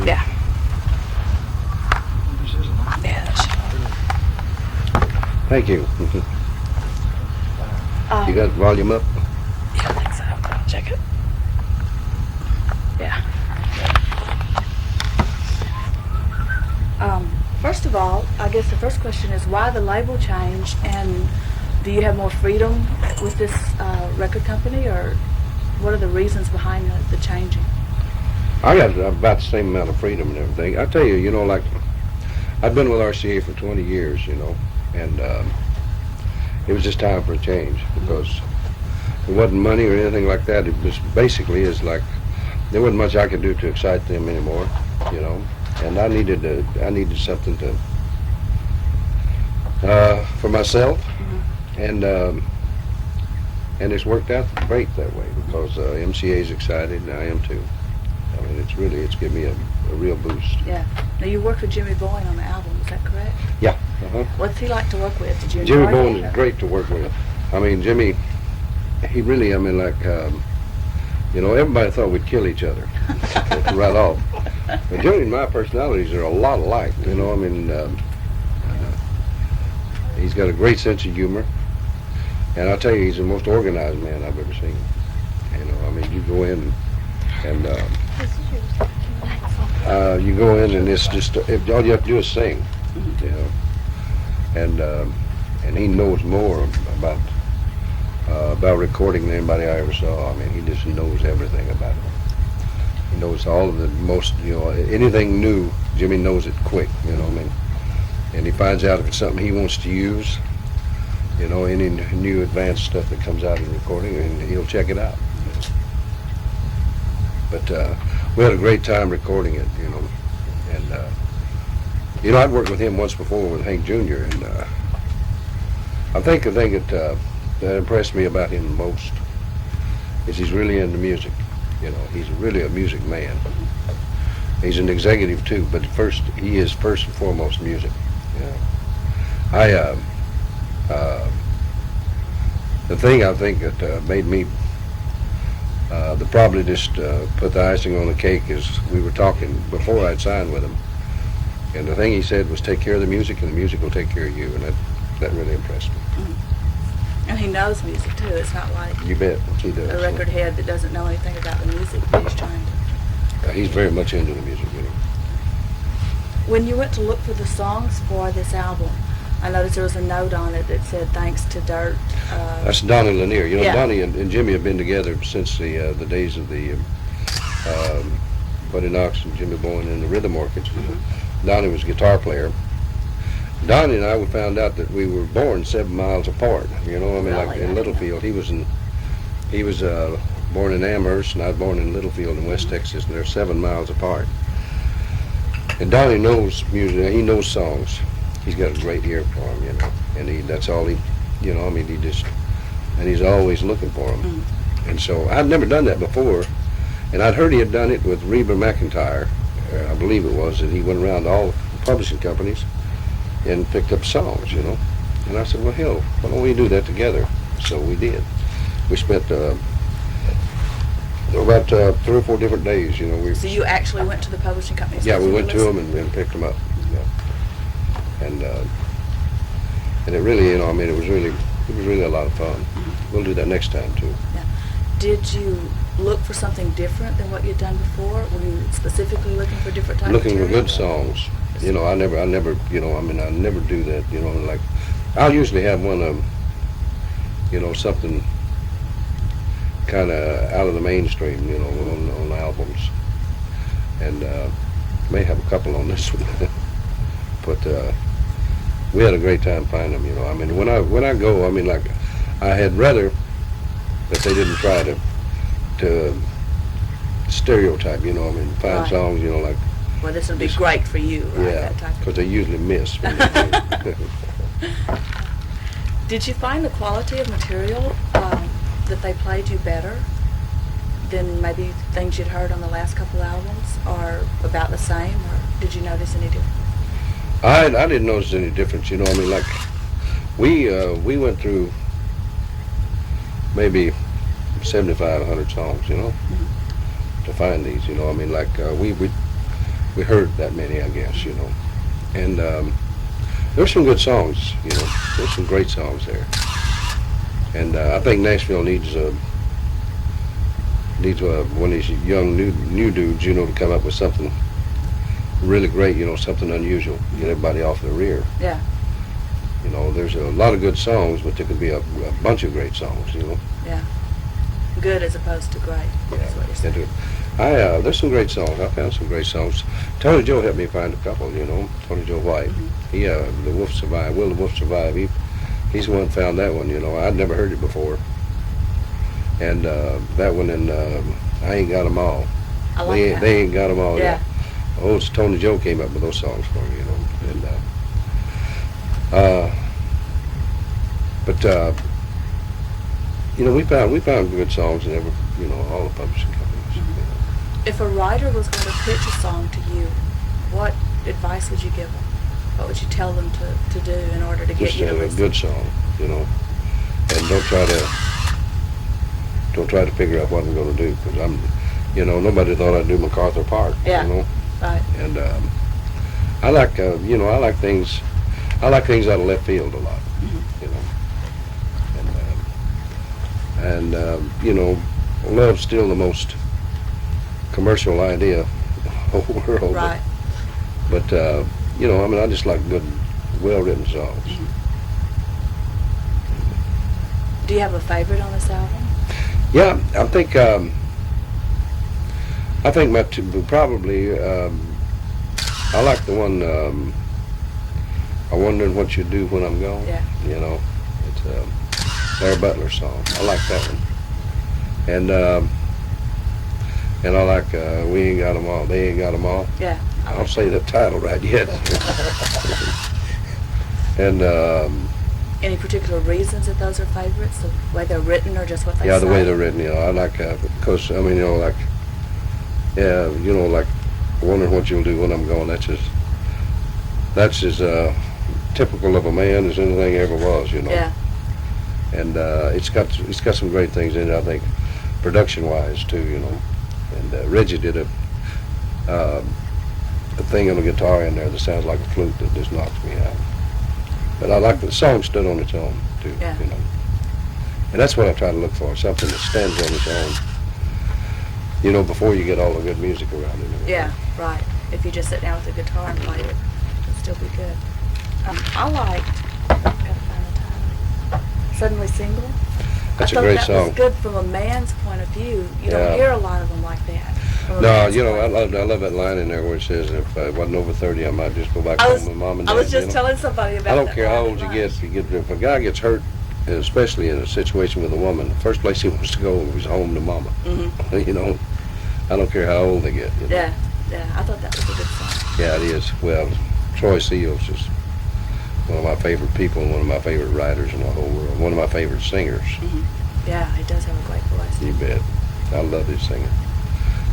Yeah. Yeah, that should. Thank you. You got volume up? Yeah, I think so. I'll check it. Yeah. First of all, I guess the first question is why the label change, and do you have more freedom with this record company, or what are the reasons behind the changing? I got about the same amount of freedom and everything. I tell you, you know, like, I've been with RCA for 20 years, you know, and it was just time for a change because it wasn't money or anything like that. It was basically is like there wasn't much I could do to excite them anymore, you know, and I needed something to for myself, and it's worked out great that way because MCA's excited and I am too. I mean, it's given me a real boost. Yeah. Now, you worked with Jimmy Bowen on the album, is that correct? Yeah. What's he like to work with? Did you enjoy Jimmy Bowen it? is great to work with. I mean, Jimmy, he really, I mean, like, you know, everybody thought we'd kill each other right off. But Jimmy and my personalities are a lot alike, you know. I mean, he's got a great sense of humor. And I'll tell you, he's the most organized man I've ever seen. You know, I mean, you go in and it's just, all you have to do is sing, you know. And he knows more about recording than anybody I ever saw. I mean, he just knows everything about it. He knows all of the most, you know, anything new, Jimmy knows it quick, you know what I mean? And he finds out if it's something he wants to use, you know, any new advanced stuff that comes out in recording, and he'll check it out. But we had a great time recording it, you know. And, you know, I'd worked with him once before with Hank Jr., and I think the thing that impressed me about him the most is he's really into music. You know, he's really a music man. He's an executive too, but he is first and foremost music. You know, the thing I think that made me that probably just put the icing on the cake is we were talking before I'd signed with him, and the thing he said was take care of the music and the music will take care of you, and that really impressed me. And he knows music too. It's not like You bet he does. a record head that doesn't know anything about the music, but he's trying to. He's very much into the music, you know. When you went to look for the songs for this album, I noticed there was a note on it that said thanks to Dirt. That's Donnie Lanier. You know, Yeah. Donnie and Jimmy have been together since the days of the Buddy Knox and Jimmy Bowen and the Rhythm Orchids. Donnie was a guitar player. Donnie and I, we found out that we were born 7 miles apart. You know, I mean, like in Littlefield. He was born in Amherst, and I was born in Littlefield in West Texas, and they're 7 miles apart. And Donnie knows music. He knows songs. He's got a great ear for them, you know. And that's all he, you know. I mean, and he's always looking for them. And so I'd never done that before, and I'd heard he had done it with Reba McEntire. I believe it was, and he went around to all the publishing companies and picked up songs, you know. And I said, well, hell, why don't we do that together? So we did. We spent about 3 or 4 different days, you know. So you actually went to the publishing companies? Yeah, we went to them and picked them up. Yeah. And it really, you know, I mean, it was really a lot of fun. We'll do that next time too. Yeah. Did you look for something different than what you'd done before? Were you specifically looking for different types of Looking for material? good songs. You know, I never, you know, I mean, I never do that, you know, like, I'll usually have one, you know, something kind of out of the mainstream, you know, on albums. And may have a couple on this one. But we had a great time finding them, you know. I mean, when I go, I mean, like, I had rather that they didn't try to stereotype, you know, I mean, find Right. songs, you know, like, Well, this would be great for you, right? yeah, That type of because they usually miss. when they do. Did you find the quality of material that they played you better than maybe things you'd heard on the last couple albums, or about the same, or did you notice any difference? I didn't notice any difference, you know. I mean, like, we went through maybe 75, 100 songs, you know, to find these, you know. I mean, like, we heard that many, I guess, you know. And there's some good songs, you know. There's some great songs there. And I think Nashville needs one of these young new dudes, you know, to come up with something really great, you know, something unusual, get everybody off their rear. Yeah. You know, there's a lot of good songs, but there could be a bunch of great songs, you know. Yeah. Good as opposed to great. That's what you're saying. There's some great songs. I found some great songs. Tony Joe helped me find a couple, you know. Tony Joe White. Mm-hmm. He, The Wolf Survive. Will the Wolf Survive? He's the one that found that one, you know. I'd never heard it before. And that one in I Ain't Got 'Em All. I like that. They Ain't Got 'Em All. Yeah. Oh, it's Tony Joe came up with those songs for me, you know. And you know, we found good songs in every, you know, all the publishing companies. Mm-hmm. You know. If a writer was going to pitch a song to you, what advice would you give them? What would you tell them to do in order to get Just you to a listen? good song, you know, and don't try to figure out what I'm going to do, because you know, nobody thought I'd do MacArthur Park. Yeah. You know. Right. And I like things out of left field a lot. Mm-hmm. You know. And you know, love's still the most commercial idea in the whole world. Right. But you know, I mean, I just like good, well-written songs. Mm-hmm. Do you have a favorite on this album? Yeah, I think probably I like the one I'm wondering what you do when I'm gone. Yeah. You know, it's Larry Butler song. I like that one. And I like We Ain't Got 'Em All. They Ain't Got 'Em All. Yeah. I don't say the title right yet. And any particular reasons that those are favorites? The way they're written, or just what they say? yeah, the way they're written, you know, I like because I mean, you know, like, yeah, you know, like, wondering what you'll do when I'm gone. That's as typical of a man as anything ever was, you know. Yeah. And it's got some great things in it, I think, production-wise too, you know. And Reggie did a thing on the guitar in there that sounds like a flute that just knocks me out. But I like the song stood on its own too, Yeah. you know. And that's what I try to look for, something that stands on its own. You know, before you get all the good music around it. Yeah, right. If you just sit down with a guitar and play it, it'll still be good. I liked, gotta find the title, Suddenly Single. That's a great I thought song. that was good from a man's point of view. You don't hear a lot of them like that. No, you know, I love that line in there where it says, if I wasn't over 30, I might just go back home with mom and dad. I was just you know? telling somebody about that. I don't care how old you get. If a guy gets hurt, especially in a situation with a woman, the first place he wants to go is home to mama. Mm-hmm. You know, I don't care how old they get. You know? Yeah, I thought that was a good song. Yeah, it is. Well, Troy Seals is one of my favorite people and one of my favorite writers in the whole world. One of my favorite singers. Mm-hmm. Yeah, he does have a great voice. You bet. I love his singing.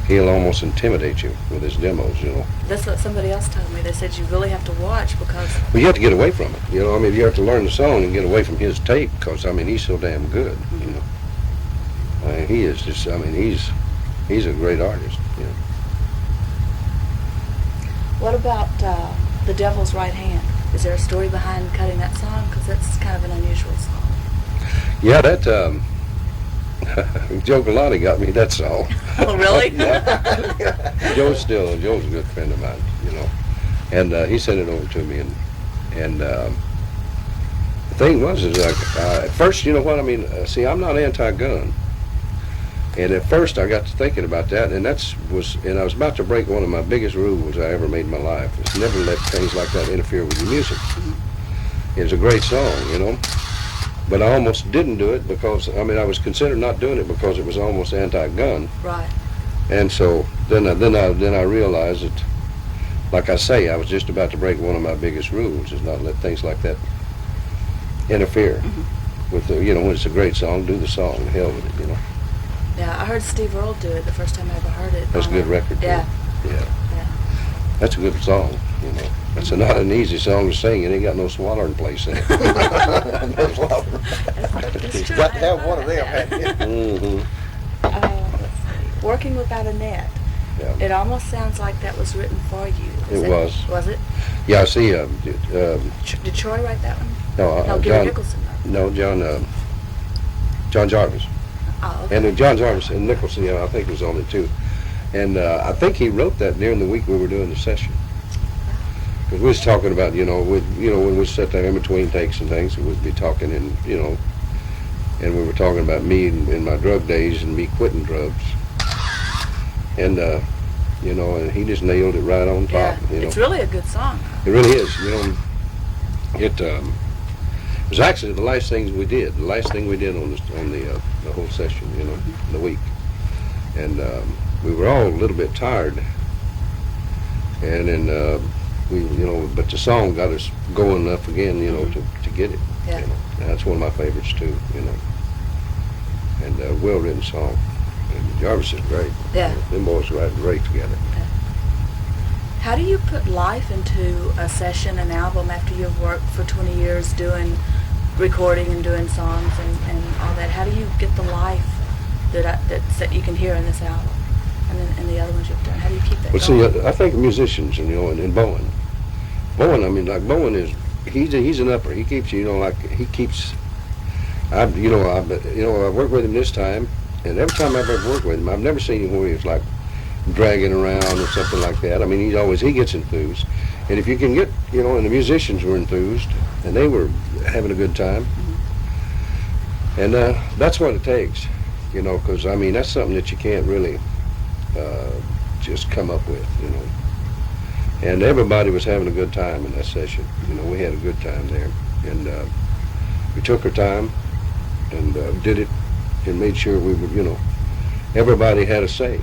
He'll almost intimidate you with his demos, you know. That's what somebody else told me. They said you really have to watch because... Well, you have to get away from it, you know. I mean, you have to learn the song and get away from his tape because, I mean, he's so damn good, you know. I mean, he is just, I mean, he's a great artist, you know. What about The Devil's Right Hand? Is there a story behind cutting that song? Because that's kind of an unusual song. Yeah, that, Joe Galati got me that song. Oh, really? Yeah. Joe's a good friend of mine, you know. And he sent it over to me, and the thing was, like, at first, you know what, I mean, see, I'm not anti-gun. And at first I got to thinking about that, and I was about to break one of my biggest rules I ever made in my life. Is never let things like that interfere with your music. Mm-hmm. It's a great song, you know. But I almost didn't do it because, I mean, I was considering not doing it because it was almost anti-gun. Right. And so then I realized that, like I say, I was just about to break one of my biggest rules, is not let things like that interfere with the, you know, when it's a great song, do the song, hell with it, you know. Yeah, I heard Steve Earle do it the first time I ever heard it. That's a good record. Yeah. Yeah. That's a good song, you know. That's not an easy song to sing. It ain't got no swallowing place in it. No swallowing. It's Got to have one of them. Mm-hmm. Let's see. Working Without a Net. Yeah. It almost sounds like that was written for you. It was. Was it? Yeah, I see. Did Troy write that one? No, No, Gary Nicholson wrote it. No, John Jarvis. Oh, okay. And John Jarvis and Nicholson, I think was on it too. And I think he wrote that during the week we were doing the session. Because we was talking about, when we sat there in between takes and things, we'd be talking and we were talking about me in my drug days and me quitting drugs. And, and he just nailed it right on top. Yeah, it's really a good song. It really is. It was actually the last thing we did on the whole session, the week. And we were all a little bit tired. And then but the song got us going enough again, to get it. Yeah. And that's one of my favorites too, And a well-written song. And Jarvis is great. Yeah. Them boys write great together. How do you put life into a session, an album, after you've worked for 20 years doing recording and doing songs and all that? How do you get the life that you can hear in this album and the other ones you've done? How do you keep that going? See, I think musicians, and Bowen. Bowen, Bowen is, he's an upper. He keeps, he keeps, I worked with him this time, and every time I've ever worked with him, I've never seen him where he was like dragging around or something like that. He gets enthused. And if you can get, and the musicians were enthused, and they were having a good time. And that's what it takes, because, that's something that you can't really just come up with, And everybody was having a good time in that session. We had a good time there. And we took our time and did it and made sure we would, everybody had a say,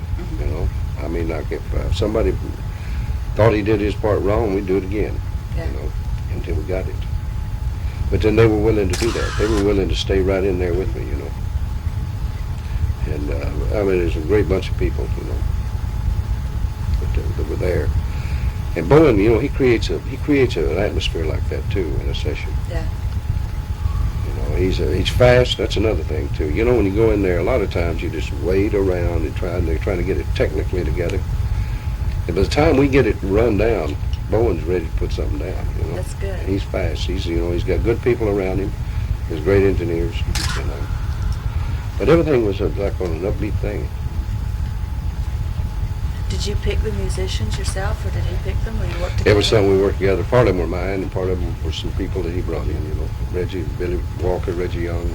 Like if somebody thought he did his part wrong, we'd do it again, until we got it. But then they were willing to do that. They were willing to stay right in there with me, And there's a great bunch of people, that were there. And Bowen, he creates an atmosphere like that too in a session. Yeah. He's fast. That's another thing too. When you go in there, a lot of times you just wait around and they're trying to get it technically together. And by the time we get it run down, Bowen's ready to put something down. That's good. He's fast. He's got good people around him. There's great engineers. But everything was like on an upbeat thing. Did you pick the musicians yourself, or did he pick them, or you worked together? It was something we worked together. Part of them were mine, and part of them were some people that he brought in, Reggie, Billy Walker, Reggie Young,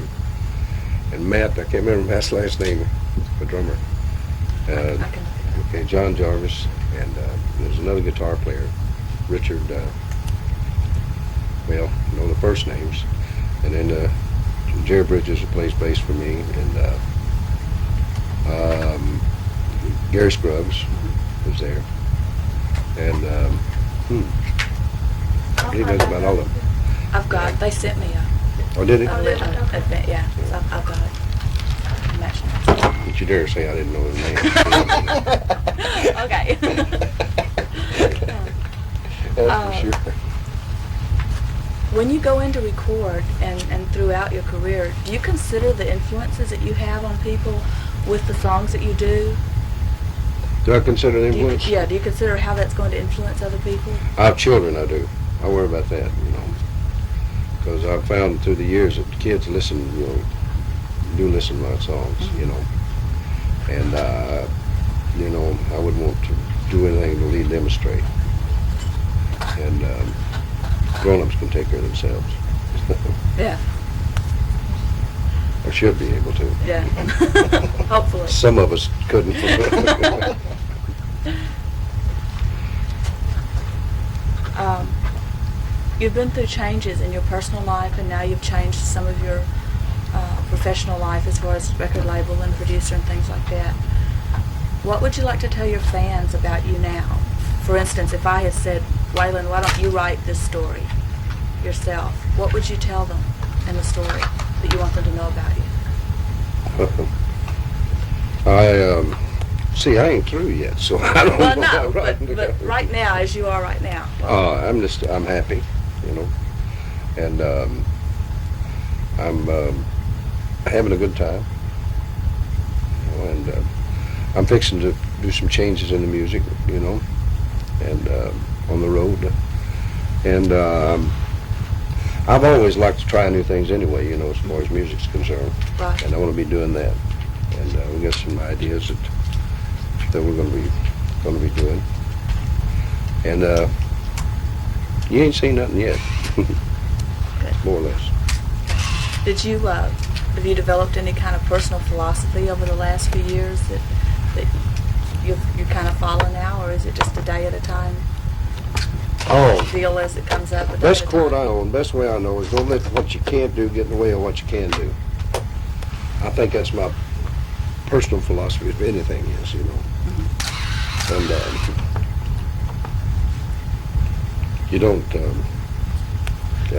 and Matt. I can't remember Matt's last name, the drummer. I can look it up. Okay, John Jarvis, and there's another guitar player, Richard, the first names. And then Jerry Bridges, who plays bass for me, and Gary Scruggs was there. And I believe that's about all of them. I've got it. They sent me a Oh, did he? little event, yeah. So I've got it. Matching. Don't you dare say I didn't know his name. Okay. That's for sure. When you go in to record and throughout your career, do you consider the influences that you have on people with the songs that you do? Do I consider the influence? Do you consider how that's going to influence other people? I have children, I do. I worry about that, Because I've found through the years that kids listen, do listen to my songs, And, I wouldn't want to do anything to lead them astray. And grown-ups can take care of themselves. Yeah. Or should be able to. Yeah. Hopefully. Some of us couldn't. You've been through changes in your personal life, and now you've changed some of your professional life as far as record label and producer and things like that. What would you like to tell your fans about you now? For instance, if I had said, Waylon, why don't you write this story yourself? What would you tell them in the story that you want them to know about you? I ain't through yet, so I don't know about writing but together. right now, as you are right now. I'm happy, and I'm having a good time, and I'm fixing to do some changes in the music, you know, and on the road. And I've always liked to try new things anyway, you know, as far as music's concerned. Right. And I want to be doing that. And we got some ideas that we're going to be doing. And you ain't seen nothing yet, Good. more or less. Did you have you developed any kind of personal philosophy over the last few years that you kind of follow now, or is it just a day at a time? Oh, Feel as it comes up. A day best at a quote time? I know, best way I know is don't let what you can't do get in the way of what you can do. I think that's my personal philosophy of anything is, you know. And you don't. Yeah,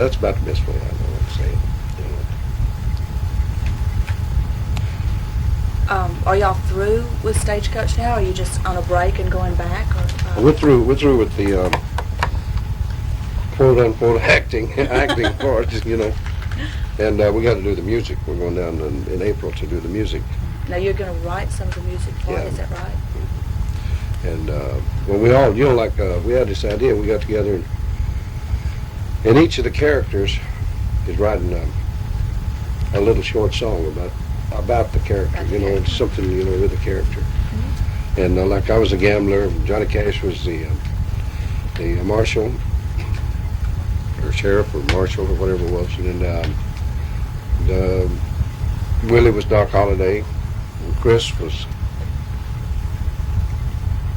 that's about the best way I know to say it. You know. Are y'all through with Stagecoach now? Or are you just on a break and going back? Or, We're through with the quote unquote acting part, you know. And we got to do the music. We're going down in April to do the music. Now you're going to write some of the music for it, Yeah. is that right? And well, we all, you know, like we had this idea. We got together, and each of the characters is writing a little short song about the character. About the You know, character. it's something, you know, with the character. And like I was a gambler, Johnny Cash was the marshal or sheriff or marshal or whatever it was, and then Willie was Doc Holliday, and Chris was.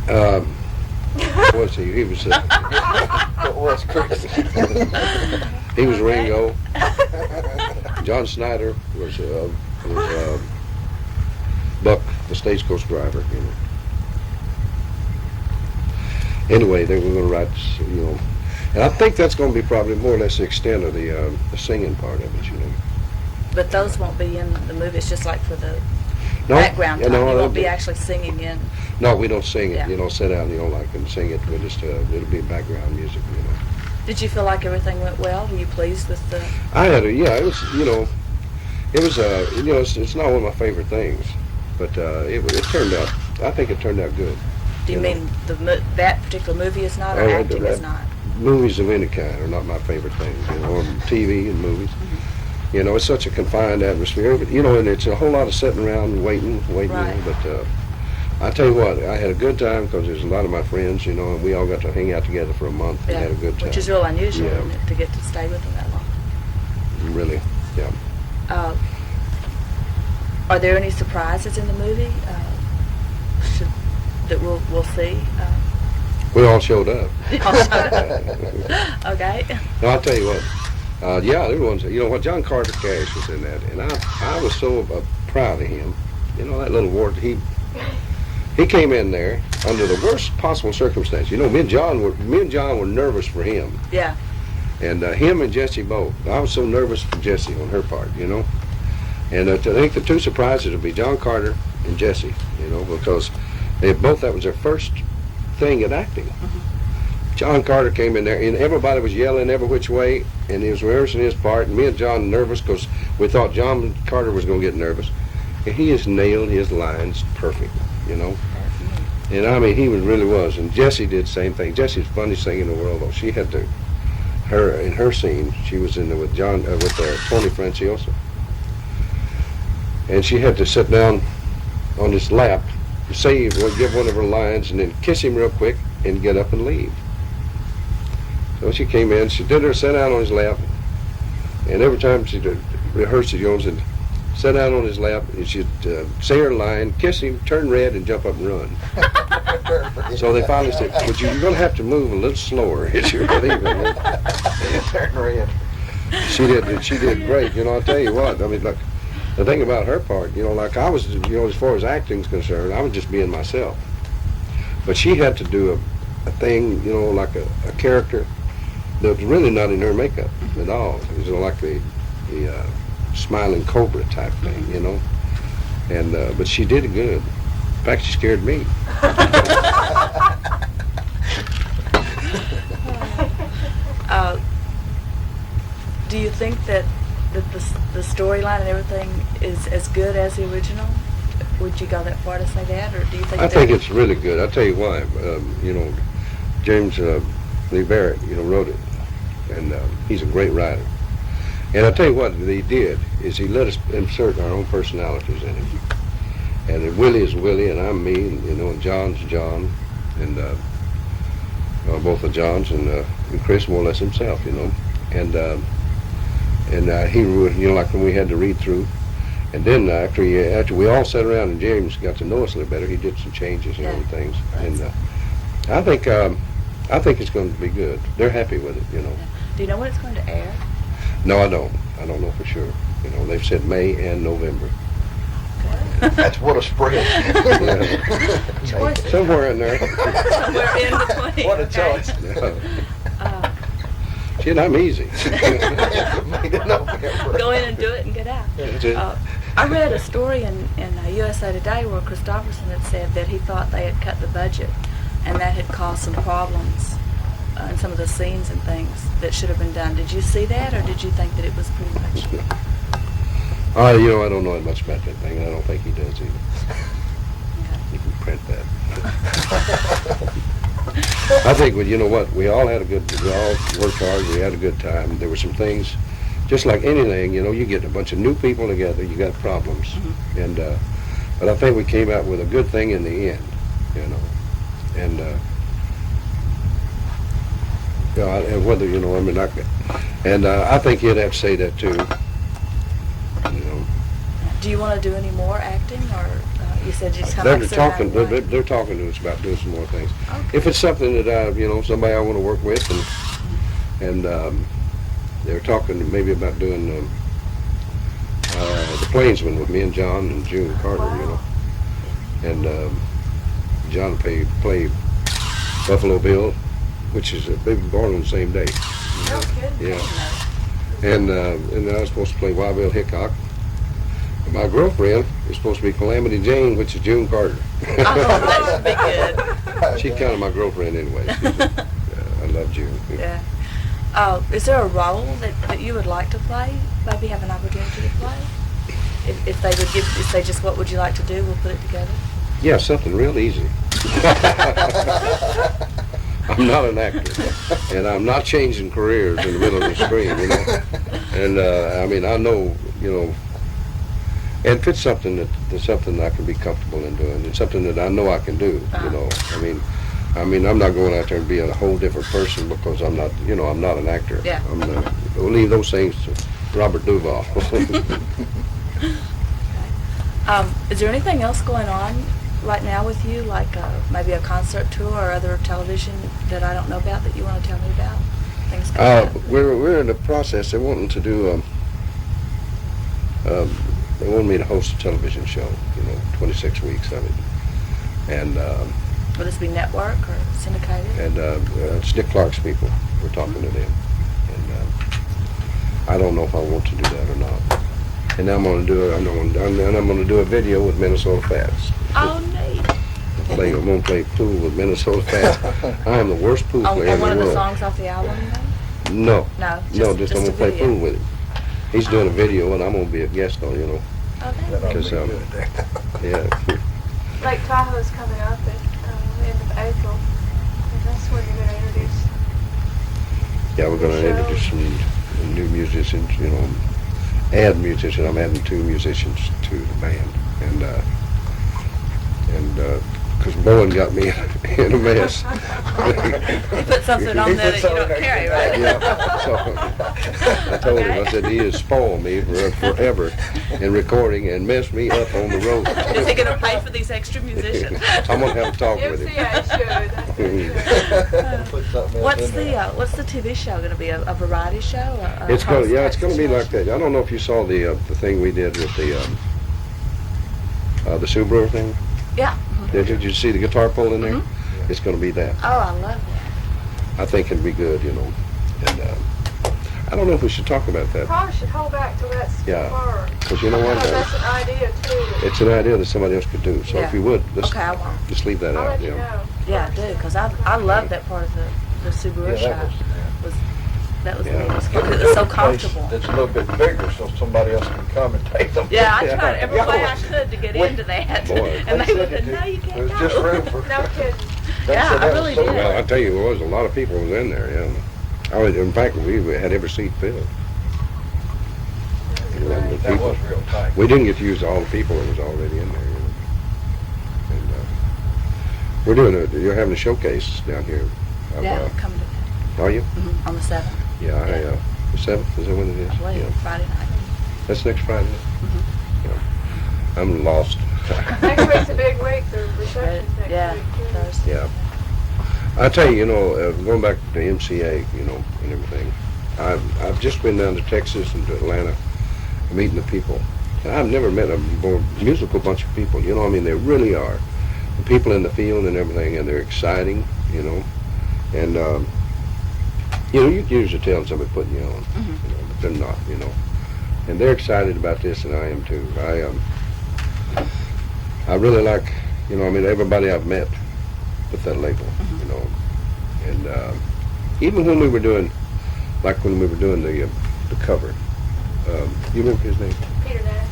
What was he? He was. What was Chris? He was Okay. Ringo. John Snyder was Buck, the stagecoach driver. You know. Anyway, they were going to write, you know, and I think that's going to be probably more or less the extent of the singing part of it. You know. But those won't be in the movie. It's just like for the No, background yeah, time. no, You that'll won't be be- actually singing in. No, we don't sing it. Yeah. You know, sit down, you know, like and sing it. We just it'll be background music. You know. Did you feel like everything went well? Were you pleased with the? I had yeah, it was, you know, it was you know, it's not one of my favorite things, but it turned out. I think it turned out good. Do you You know. mean that particular movie is not, or Oh, acting is that- not? Movies of any kind are not my favorite things. You know, or TV and movies. Mm-hmm. You know, it's such a confined atmosphere. But, you know, and it's a whole lot of sitting around and waiting. Right. But I tell you what, I had a good time because there's a lot of my friends, you know, and we all got to hang out together for a month and had a good time. Which is real unusual, Yeah. isn't it, to get to stay with them that long. Really, yeah. Are there any surprises in the movie that we'll see? We all showed up. Okay. No, I'll tell you what. Yeah, there was. You know what? John Carter Cash was in that, and I was so proud of him. You know that little ward. He came in there under the worst possible circumstances. You know, me and John were nervous for him, Yeah. and him and Jessie both. I was so nervous for Jessie on her part. You know, and I think the two surprises would be John Carter and Jessie. You know, because they both that was their first thing at acting. John Carter came in there, and everybody was yelling every which way, and he was rehearsing his part, and me and John nervous because we thought John Carter was going to get nervous. And he has nailed his lines perfect, you know. And I mean, he really was. And Jessie did the same thing. Jessie's the funniest thing in the world, though. She had to, in her scene, she was in there with Tony Franciosa. And she had to sit down on his lap, give one of her lines, and then kiss him real quick and get up and leave. So she came in, she did her sit down on his lap, and every time she did rehearse it, and sit down on his lap, and she'd say her line, kiss him, turn red, and jump up and run. So they finally said, "But you're going to have to move a little slower as you're leaving." Turn red. She did great. You know, I'll tell you what. I mean, like the thing about her part, you know, like I was, you know, as far as acting's concerned, I was just being myself. But she had to do a thing, you know, like a character that was really not in her makeup at all. It was like the smiling cobra type thing, you know. And but she did it good. In fact, she scared me. Do you think that the storyline and everything is as good as the original? Would you go that far to say that, or do you think? I think it's really good. I'll tell you why. You know, James Lee Barrett, you know, wrote it, and he's a great writer. And I'll tell you what he did is he let us insert our own personalities in it. And then Willie is Willie, and I'm me, and, you know, and John's John, and both of John's, and Chris more or less himself, you know. And he would, you know, like when we had to read through. And then after we all sat around and James got to know us a little better, he did some changes and other things. And I think it's going to be good. They're happy with it, you know. Yeah. Do you know when it's going to air? No, I don't. I don't know for sure. You know, they've said May and November. That's what a spread. Somewhere in there. Somewhere in between. What a okay? choice. Shit, I'm easy. Go in and do it and get out. That's it. I read a story in USA Today where Christopherson had said that he thought they had cut the budget, and that had caused some problems in some of the scenes and things that should have been done. Did you see that, or did you think that it was pretty much? You know, I don't know much about that thing, and I don't think he does either. You can print that. I think, well, you know what, we all worked hard, we had a good time. There were some things, just like anything, you know, you get a bunch of new people together, you got problems. Mm-hmm. And, but I think we came out with a good thing in the end, you know. And, and whether, you know, I mean, I think you'd have to say that too, you know. Do you want to do any more acting, or you said you just kind of They're talking to us about doing some more things. Okay. If it's something that you know, somebody I want to work with, and they're talking maybe about doing the Plainsman with me and John and June Carter, you know, and John play Buffalo Bill, which is they were born on the same day. No kidding. Yeah, and then I was supposed to play Wild Bill Hickok. My girlfriend is supposed to be Calamity Jane, which is June Carter. Oh, that should be good. She's kind of my girlfriend anyway. I love June. Yeah. Is there a role that you would like to play? Maybe have an opportunity to play? If they would say just what would you like to do, we'll put it together. Yeah, something real easy. I'm not an actor, and I'm not changing careers in the middle of the screen, you know. And I mean, I know, you know. And if it's something that's something I can be comfortable in doing, it's something that I know I can do, you know. I mean, I'm not going out there and be a whole different person because I'm not, you know, I'm not an actor. Yeah. We'll leave those things to Robert Duvall. Is there anything else going on right now with you, like maybe a concert tour or other television that I don't know about that you want to tell me about? Things coming up? We're in the process. They're wanting to do. They wanted me to host a television show, you know, 26 weeks of it. And will this be network or syndicated? And it's Dick Clark's people. We're talking to them. And I don't know if I want to do that or not. And I'm going to do it. I'm going to do a video with Minnesota Fats. Oh, neat. I'm going to play pool with Minnesota Fats. I am the worst pool player in the world. On one of the songs off the album, then? No. No, Just I'm going to play pool with him. He's doing a video, and I'm going to be a guest on, you know. Okay. Because, yeah. Lake Tahoe's coming up at the end of April, and that's when you're going to introduce. Yeah, we're going to introduce some new musicians, you know, add musicians. I'm adding 2 musicians to the band, and because Bowen got me in a mess. You put something on there that you don't carry, right? Yeah. So I told him, I said, he has spoiled me forever in recording and messed me up on the road. Is he going to pay for these extra musicians? I'm going to have a talk with him. MCA should. What's the TV show going to be? A variety show? It's going to be like that. I don't know if you saw the thing we did with the Subaru thing. Yeah. Did you see the guitar pole in there? Mm-hmm. It's going to be that. Oh, I love that. I think it'd be good, you know. And I don't know if we should talk about that. Probably should hold back till that's far. Because you know what? That's an idea too. It's an idea that somebody else could do. So if you would, I won't. just leave that I'll out. let you know. Yeah, I do, because I love that part of the Subaru shot. That was the Yeah. neatest part. It was so Place comfortable. That's a little bit bigger, so somebody else can come and take them. Yeah, I tried every Yeah. way I could to get Wait. into that. Boy. And they said would it say, no, you can't There's go. just room for. No kidding. They Yeah, said I that was really so did. Well, I great. tell you, there was a lot of people was in there, yeah. In fact, we had every seat filled. That was You know, great. the That people- was real tight. We didn't get to use all the people that was already in there, you know. And we're doing you're having a showcase down here. Of, Yeah, come to are you? on the 7th, Yeah, the 7th, is that when it is? I believe, Yeah. Friday night. That's next Friday. Mhm. Yeah. I'm lost. Next week's a big week. The reception's next Yeah, week. too. Thursday. Yeah. I tell you, you know, going back to MCA, you know, and everything, I've just been down to Texas and to Atlanta, meeting the people. And I've never met a more musical bunch of people. You know, I mean, they really are. The people in the field and everything, and they're exciting, you know. And you know, you can usually tell somebody putting you on, Mhm. you know, but they're not, you know. And they're excited about this, and I am too. I really like, you know, I mean, everybody I've met with that label, you know. And even when we were doing, like when we were doing the cover, you remember his name? Peter Nash.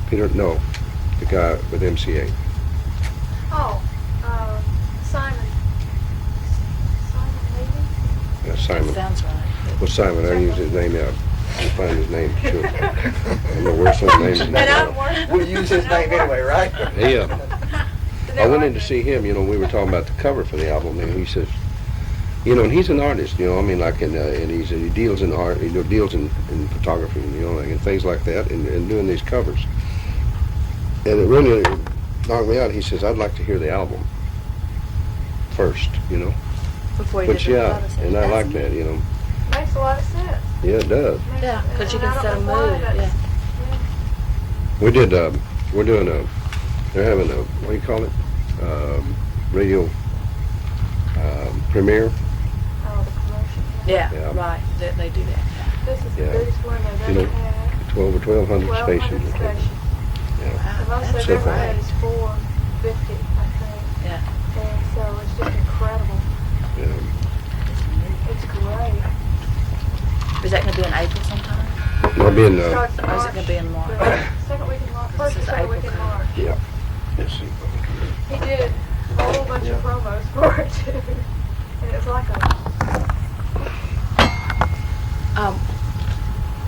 Peter? No, the guy with MCA. Oh, Simon. Simon maybe? Yeah, Simon. Sounds right. Well, Simon, I use his name now. I'll find his name. Sure. I'm the worst on names in And I'm that. working. We'll use his name anyway, right? Yeah. They I went like in to it. see him, you know, we were talking about the cover for the album, and he says, you know, and he's an artist, you know, I mean, like, and he deals in art, he deals in photography, you know, and things like that, and doing these covers. And it really knocked me out. He says, I'd like to hear the album first, you know. Before you Which, did the yeah, photo session. and I That's like neat. that, you know. Makes a lot of sense. Yeah, it does. Yeah, because you And can I set a don't know why mood, that's- yeah. We did, we're doing they're having a, what do you call it? Radio premiere. Oh, the commercial. Yeah, Yeah. right. They do that. This is the Yeah. biggest one they've You ever know, had. 1,200 1,200 stations. stations. Yeah. Wow, The most that's they've ever far. had is 450, I think. Yeah. And so it's just incredible. Yeah. It's great. Is that going to be in April sometime? I'll be in, Starts in or is it March. gonna be in March? The second week in March. First This or is second week April in cover. March. yeah. Let's see. He did a whole bunch Yeah. of promos for it too. And it was like a,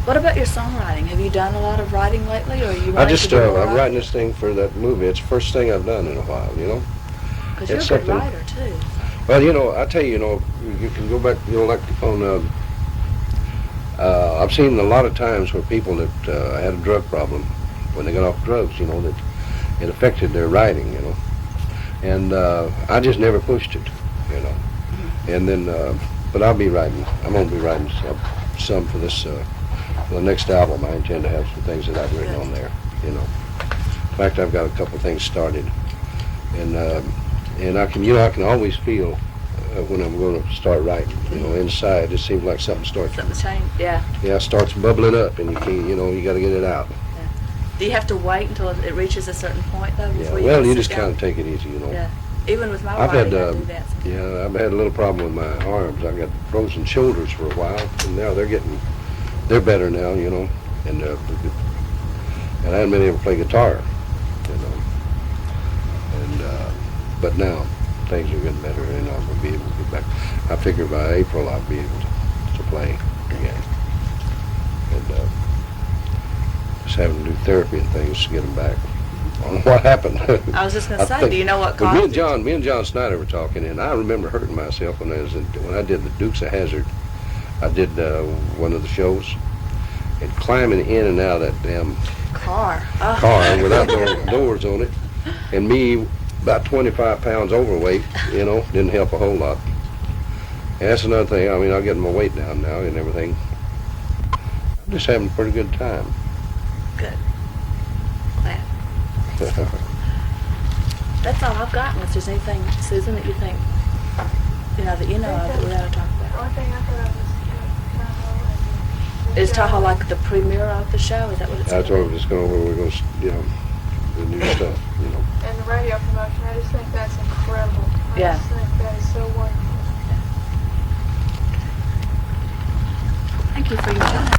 What about your songwriting? Have you done a lot of writing lately, or are you I wanting just, to do more I'm writing this thing for that movie. It's the first thing I've done in a while, you know. Because you're a it's good something- writer, too. Well, you know, I tell you, you know, you can go back, you know, like on, I've seen a lot of times where people that had a drug problem, when they got off drugs, you know, that it affected their writing, you know. And I just never pushed it, you know. And then, but I'll be writing, I'm going to be writing some for this, for the next album. I intend to have some things that I've written on there, you know. In fact, I've got a couple of things started. And I can, you know, I can always feel when I'm going to start writing, you know, inside. It seems like something starts, Something changed. Yeah. yeah, starts bubbling up, and you can't, you know, you got to get it out. Do you have to wait until it reaches a certain point, though? Yeah, Before well, you can just sit kind down? of take it easy, you know. Yeah. Even with my I've writing, had, I do that sometimes. yeah, I've had a little problem with my arms. I got frozen shoulders for a while, and now they're better now, you know. And I hadn't been able to play guitar, you know. And but now things are getting better, and I'm gonna be able to get back. I figure by April I'll be able to play again. And just having to do therapy and things to get them back on what happened. I was just going to I say, think- do you know what Well, caused it? me and John Snyder were talking, and I remember hurting myself when I did the Dukes of Hazzard. I did one of the shows, and climbing in and out of that damn Car. Oh. car without no doors on it, and me about 25 pounds overweight, you know, didn't help a whole lot. And that's another thing. I mean, I'm getting my weight down now and everything. I'm just having a pretty good time. Good. Glad. That's all I've got. Unless there's anything, Susan, that you think, that you know of that we ought to talk the about. only thing I thought of was Tahoe and the Is show. Tahoe like the premiere of the show? Is that what it's That's gonna what be? we're just going over. We're going to, you know, the new stuff, you know. And the radio promotion, I just think that's incredible. I Yeah. just think that is so wonderful. thank you for your time.